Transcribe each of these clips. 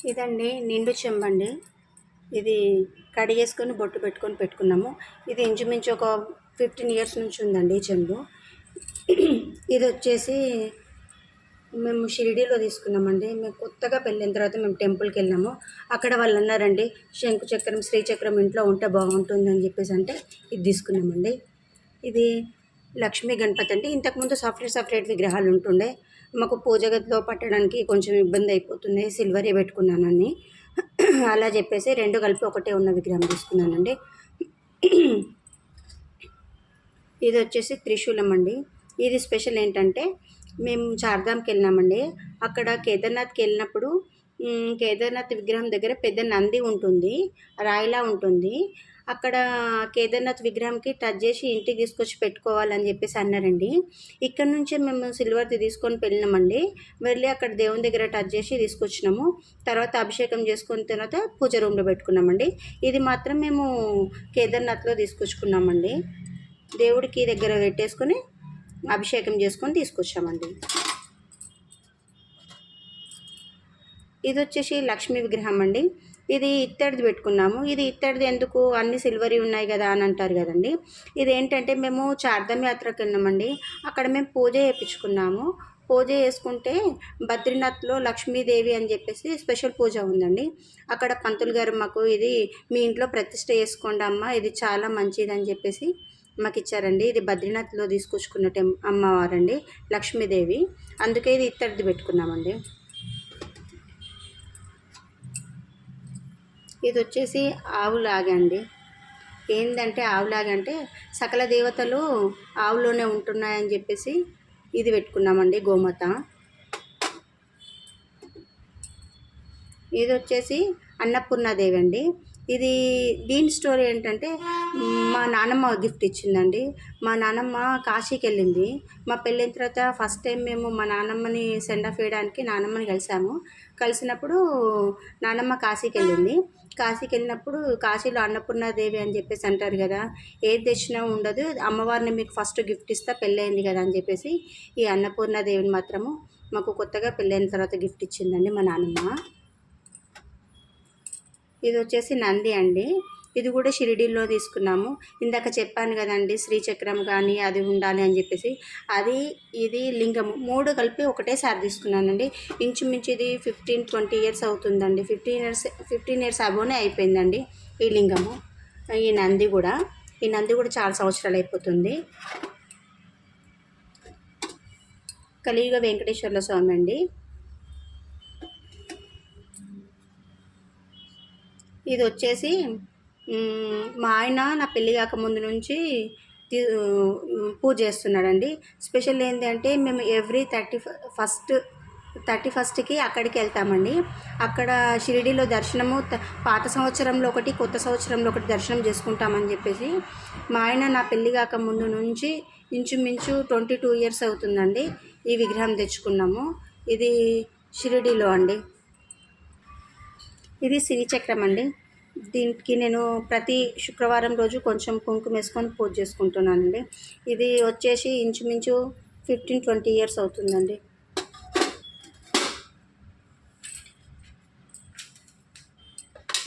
ఇదండి నిండు చెంబండి. ఇది కడిగేసుకొని బొట్టు పెట్టుకున్నాము. ఇది ఇంచుమించు ఒక 15 ఇయర్స్ నుంచి ఉందండి ఈ చెంబు. ఇది వచ్చేసి మేము షిరిడీలో తీసుకున్నామండి. మేము కొత్తగా పెళ్ళైన తర్వాత మేము టెంపుల్కి వెళ్ళాము. అక్కడ వాళ్ళు అన్నారండి, శంకు చక్రం శ్రీచక్రం ఇంట్లో ఉంటే బాగుంటుందని చెప్పేసి అంటే ఇది తీసుకున్నామండి. ఇది లక్ష్మీ గణపతి అండి. ఇంతకుముందు సపరేట్ విగ్రహాలు ఉంటుండే. మాకు పూజ గదిలో పట్టడానికి కొంచెం ఇబ్బంది అయిపోతుంది, సిల్వరే పెట్టుకున్నానని అలా చెప్పేసి 2 కలిపి ఒకటే ఉన్న విగ్రహం తీసుకున్నానండి. ఇది వచ్చేసి త్రిశూలం అండి. ఇది స్పెషల్ ఏంటంటే మేము చార్ధామ్కి వెళ్ళినామండి. అక్కడ కేదార్నాథ్కి వెళ్ళినప్పుడు కేదార్నాథ్ విగ్రహం దగ్గర పెద్ద నంది ఉంటుంది, రాయిలా ఉంటుంది. అక్కడ కేదార్నాథ్ విగ్రహంకి టచ్ చేసి ఇంటికి తీసుకొచ్చి పెట్టుకోవాలని చెప్పేసి అన్నారండి. ఇక్కడ నుంచే మేము సిల్వర్ది తీసుకొని వెళ్ళినామండి. వెళ్ళి అక్కడ దేవుని దగ్గర టచ్ చేసి తీసుకొచ్చినాము. తర్వాత అభిషేకం చేసుకున్న తర్వాత పూజ రూమ్లో పెట్టుకున్నామండి. ఇది మాత్రం మేము కేదార్నాథ్లో తీసుకొచ్చుకున్నామండి. దేవుడికి దగ్గర పెట్టేసుకొని అభిషేకం చేసుకొని తీసుకొచ్చామండి. ఇది వచ్చేసి లక్ష్మీ విగ్రహం అండి. ఇది ఇత్తడిది పెట్టుకున్నాము. ఇది ఇత్తడిది ఎందుకు, అన్ని సిల్వరీ ఉన్నాయి కదా అని అంటారు కదండి. ఇది ఏంటంటే మేము చార్ధామ్ యాత్రకు వెళ్ళామండి. అక్కడ మేము పూజ చేయించుకున్నాము. పూజ చేసుకుంటే బద్రీనాథ్లో లక్ష్మీదేవి అని చెప్పేసి స్పెషల్ పూజ ఉందండి. అక్కడ పంతులు గారు మాకు ఇది మీ ఇంట్లో ప్రతిష్ఠ చేసుకోండి అమ్మ, ఇది చాలా మంచిది అని చెప్పేసి మాకు ఇచ్చారండి. ఇది బద్రీనాథ్లో తీసుకొచ్చుకున్న అమ్మవారండి లక్ష్మీదేవి. అందుకే ఇది ఇత్తడిది పెట్టుకున్నామండి. ఇది వచ్చేసి ఆవులాగా అండి. ఏంటంటే ఆవులాగా అంటే సకల దేవతలు ఆవులోనే ఉంటున్నాయని చెప్పేసి ఇది పెట్టుకున్నామండి, గోమాత. ఇది వచ్చేసి అన్నపూర్ణాదేవి అండి. దీని స్టోరీ ఏంటంటే మా నాన్నమ్మ గిఫ్ట్ ఇచ్చిందండి. మా నాన్నమ్మ కాశీకి వెళ్ళింది. మా పెళ్ళైన తర్వాత ఫస్ట్ టైం మేము మా నాన్నమ్మని సెండ్ ఆఫ్ వేయడానికి నాన్నమ్మని కలిసినప్పుడు నాన్నమ్మ కాశీకి వెళ్ళింది. కాశీకి వెళ్ళినప్పుడు కాశీలో అన్నపూర్ణాదేవి అని చెప్పేసి అంటారు కదా, ఏది తెచ్చినా ఉండదు, అమ్మవారిని మీకు ఫస్ట్ గిఫ్ట్ ఇస్తా పెళ్ళయింది కదా అని చెప్పేసి ఈ అన్నపూర్ణాదేవిని మాత్రము మాకు కొత్తగా పెళ్ళైన తర్వాత గిఫ్ట్ ఇచ్చిందండి మా నాన్నమ్మ. ఇది వచ్చేసి నంది అండి. ఇది కూడా షిరిడీలో తీసుకున్నాము. ఇందాక చెప్పాను కదండి శ్రీచక్రం కానీ అది ఉండాలి అని చెప్పేసి, ఇది లింగము 3 కలిపి ఒకటేసారి తీసుకున్నానండి. ఇంచుమించు ఇది 15-20 ఇయర్స్ అవుతుందండి. 15 ఇయర్స్ అబోనే అయిపోయిందండి ఈ లింగము. ఈ నంది కూడా చాలా సంవత్సరాలు అయిపోతుంది. కలియుగ వెంకటేశ్వర్ల స్వామి అండి. ఇది వచ్చేసి మా ఆయన నా పెళ్ళి కాకముందు నుంచి పూజ చేస్తున్నాడండి. స్పెషల్ ఏంటి అంటే మేము ఎవ్రీ 31కి అక్కడికి వెళ్తామండి. అక్కడ షిరిడీలో దర్శనము పాత సంవత్సరంలో ఒకటి, కొత్త సంవత్సరంలో ఒకటి దర్శనం చేసుకుంటామని చెప్పేసి మా ఆయన నా పెళ్ళి కాకముందు నుంచి ఇంచుమించు 22 ఇయర్స్ అవుతుందండి ఈ విగ్రహం తెచ్చుకున్నాము. ఇది షిరిడీలో అండి. ఇది శ్రీచక్రం అండి. దీనికి నేను ప్రతి శుక్రవారం రోజు కొంచెం కుంకుమ వేసుకొని పూజ చేసుకుంటున్నానండి. ఇది వచ్చేసి ఇంచుమించు 15-20 ఇయర్స్ అవుతుందండి.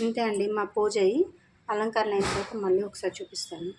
ఇంతే అండి మా పూజ అలంకరణ అయిన తర్వాత మళ్ళీ ఒకసారి చూపిస్తాను.